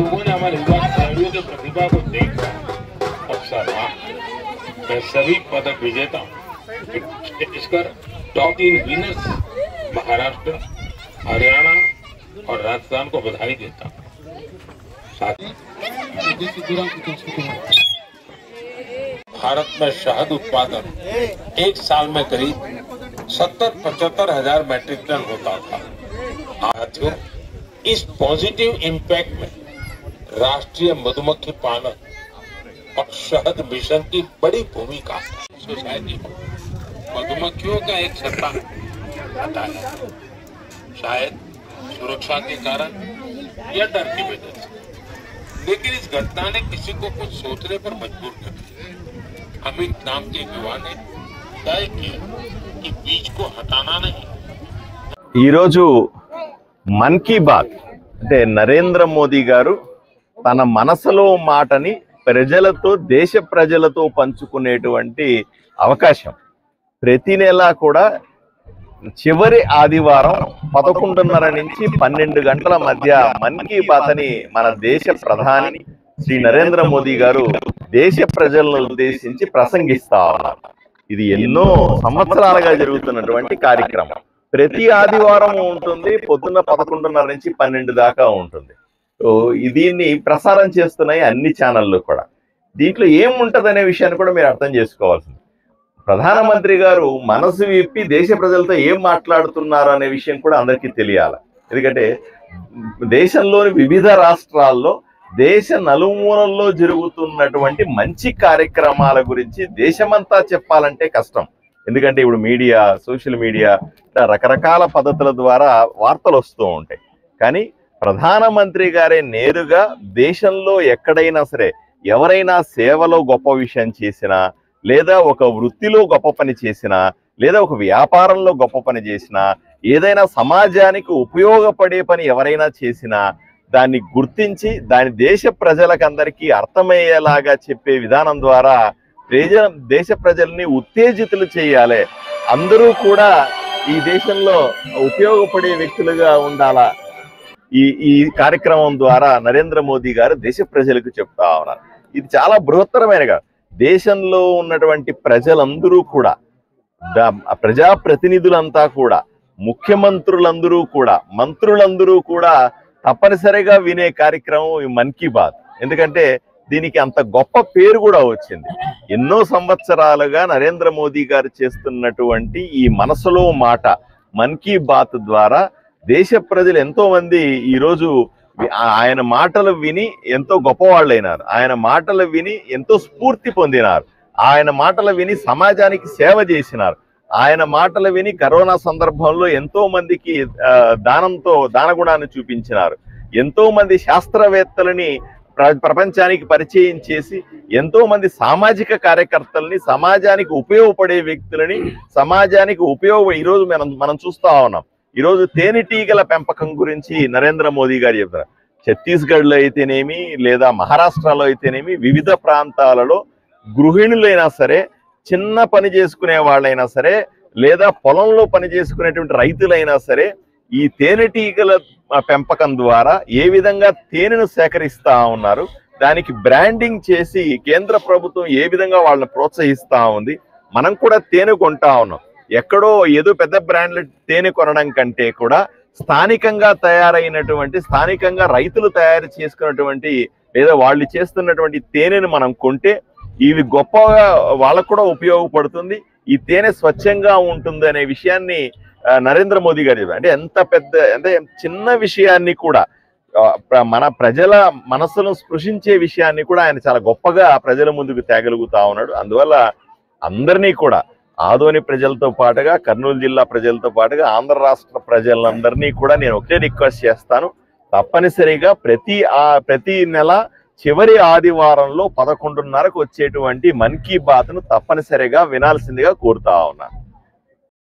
लोगों ने हमारे युवा खिलाड़ियों की प्रतिभा को देखा और सराहा। मैं सभी पदक विजेता विशेषकर टॉप 3 विनर्स महाराष्ट्र, हरियाणा और राजस्थान को बधाई देता हूँ। भारत में शहद उत्पादन एक साल में करीब 70-75 हजार मैट्रिक टन होता था। साथियों, इस पॉजिटिव इम्पैक्ट में राष्ट्रीय मधुमक्खी पालन और शहद मिशन की बड़ी भूमिका है। सोसाइटी को मधुमक्खियों का एक सट्टा बताया, शायद सुरक्षा के कारण या डर की वजह से, लेकिन इस घटना ने किसी को कुछ सोचने पर मजबूर कर दिया। अमित नाम के युवा ने तय किया कि बीज को हटाना नहीं। ఈరోజు మన్ కీ బాత్ అంటే నరేంద్ర మోదీ గారు తన మనసులో మాటని ప్రజలతో, దేశ ప్రజలతో పంచుకునేటువంటి అవకాశం. ప్రతి నెల కూడా చివరి ఆదివారం 11:30 నుంచి 12 గంటల మధ్య మన్ కీ బాత్ అని మన దేశ ప్రధాని శ్రీ నరేంద్ర మోదీ గారు దేశ ప్రజలను ఉద్దేశించి ప్రసంగిస్తా ఉన్నారు. ఇది ఎన్నో సంవత్సరాలుగా జరుగుతున్నటువంటి కార్యక్రమం. ప్రతి ఆదివారం ఉంటుంది, పొద్దున్న 11:30 నుంచి 12 దాకా ఉంటుంది. దీన్ని ప్రసారం చేస్తున్నాయి అన్ని ఛానళ్ళు కూడా. దీంట్లో ఏముంటదనే విషయాన్ని కూడా మీరు అర్థం చేసుకోవాల్సింది. ప్రధానమంత్రి గారు మనసు విప్పి దేశ ప్రజలతో ఏం మాట్లాడుతున్నారు అనే విషయం కూడా అందరికీ తెలియాలి. ఎందుకంటే దేశంలోని వివిధ రాష్ట్రాల్లో, దేశ నలుమూలల్లో జరుగుతున్నటువంటి మంచి కార్యక్రమాల గురించి దేశమంతా చెప్పాలంటే కష్టం. ఎందుకంటే ఇప్పుడు మీడియా, సోషల్ మీడియా రకరకాల పద్ధతుల ద్వారా వార్తలు వస్తూ ఉంటాయి. కానీ ప్రధానమంత్రి గారే నేరుగా దేశంలో ఎక్కడైనా సరే ఎవరైనా సేవలో గొప్ప విషయం చేసినా, లేదా ఒక వృత్తిలో గొప్ప పని చేసినా, లేదా ఒక వ్యాపారంలో గొప్ప పని చేసినా, ఏదైనా సమాజానికి ఉపయోగపడే పని ఎవరైనా చేసినా దాన్ని గుర్తించి దాని దేశ ప్రజలకందరికీ అర్థమయ్యేలాగా చెప్పే విధానం ద్వారా దేశ ప్రజల్ని ఉత్తేజితులు చేయాలి. అందరూ కూడా ఈ దేశంలో ఉపయోగపడే వ్యక్తులుగా ఉండాలా. ఈ కార్యక్రమం ద్వారా నరేంద్ర మోదీ గారు దేశ ప్రజలకు చెప్తా ఉన్నారు. ఇది చాలా బృహత్తరమైనగా దేశంలో ఉన్నటువంటి ప్రజలందరూ కూడా, ప్రజాప్రతినిధులంతా కూడా, ముఖ్యమంత్రులందరూ కూడా, మంత్రులందరూ కూడా తప్పనిసరిగా వినే కార్యక్రమం ఈ మన్ కీ బాత్. ఎందుకంటే దీనికి అంత గొప్ప పేరు కూడా వచ్చింది. ఎన్నో సంవత్సరాలుగా నరేంద్ర మోదీ గారు చేస్తున్నటువంటి ఈ మనసులో మాట మన్ కీ బాత్ ద్వారా దేశ ప్రజలు ఎంతో మంది ఈరోజు ఆయన మాటలు విని ఎంతో గొప్పవాళ్ళైనారు. ఆయన మాటలు విని ఎంతో స్ఫూర్తి పొందినారు. ఆయన మాటలు విని సమాజానికి సేవ చేసినారు. ఆయన మాటలు విని కరోనా సందర్భంలో ఎంతో మందికి దానగుణాన్ని చూపించినారు. ఎంతో మంది శాస్త్రవేత్తలని ప్రపంచానికి పరిచయం చేసి, ఎంతో మంది సామాజిక కార్యకర్తల్ని, సమాజానికి ఉపయోగపడే వ్యక్తులని, సమాజానికి ఈరోజు మనం చూస్తా ఉన్నాం. ఈరోజు తేనెటీగల పెంపకం గురించి నరేంద్ర మోదీ గారు చెప్తారు. ఛత్తీస్గఢ్లో అయితేనేమి, లేదా మహారాష్ట్రలో అయితేనేమి, వివిధ ప్రాంతాలలో గృహిణులైనా సరే, చిన్న పని చేసుకునే వాళ్ళైనా సరే, లేదా పొలంలో పని చేసుకునేటువంటి రైతులైనా సరే, ఈ తేనెటీగల పెంపకం ద్వారా ఏ విధంగా తేనెను సేకరిస్తా ఉన్నారు, దానికి బ్రాండింగ్ చేసి కేంద్ర ప్రభుత్వం ఏ విధంగా వాళ్ళని ప్రోత్సహిస్తా ఉంది. మనం కూడా తేనె కొంటా ఉన్నాం. ఎక్కడో ఏదో పెద్ద బ్రాండ్ల తేనె కొనడం కంటే కూడా స్థానికంగా తయారైనటువంటి, స్థానికంగా రైతులు తయారు చేసుకున్నటువంటి, లేదా వాళ్ళు చేస్తున్నటువంటి తేనెను మనం కొంటే ఇవి గొప్పగా వాళ్ళకు కూడా ఉపయోగపడుతుంది. ఈ తేనె స్వచ్ఛంగా ఉంటుంది అనే విషయాన్ని నరేంద్ర మోదీ గారు చెప్పారు. అంటే ఎంత పెద్ద, అంటే చిన్న విషయాన్ని కూడా, మన ప్రజల మనసును స్పృశించే విషయాన్ని కూడా ఆయన చాలా గొప్పగా ప్రజల ముందుకు తేగలుగుతా ఉన్నాడు. అందువల్ల అందరినీ కూడా, ఆదోని ప్రజలతో పాటుగా, కర్నూలు జిల్లా ప్రజలతో పాటుగా ఆంధ్ర రాష్ట్ర ప్రజలందరినీ కూడా నేను ఒకటే రిక్వెస్ట్ చేస్తాను. తప్పనిసరిగా ప్రతి నెల చివరి ఆదివారంలో 11:30కు వచ్చేటువంటి మన్ కీ బాత్ను తప్పనిసరిగా వినాల్సిందిగా కోరుతా ఉన్నాను.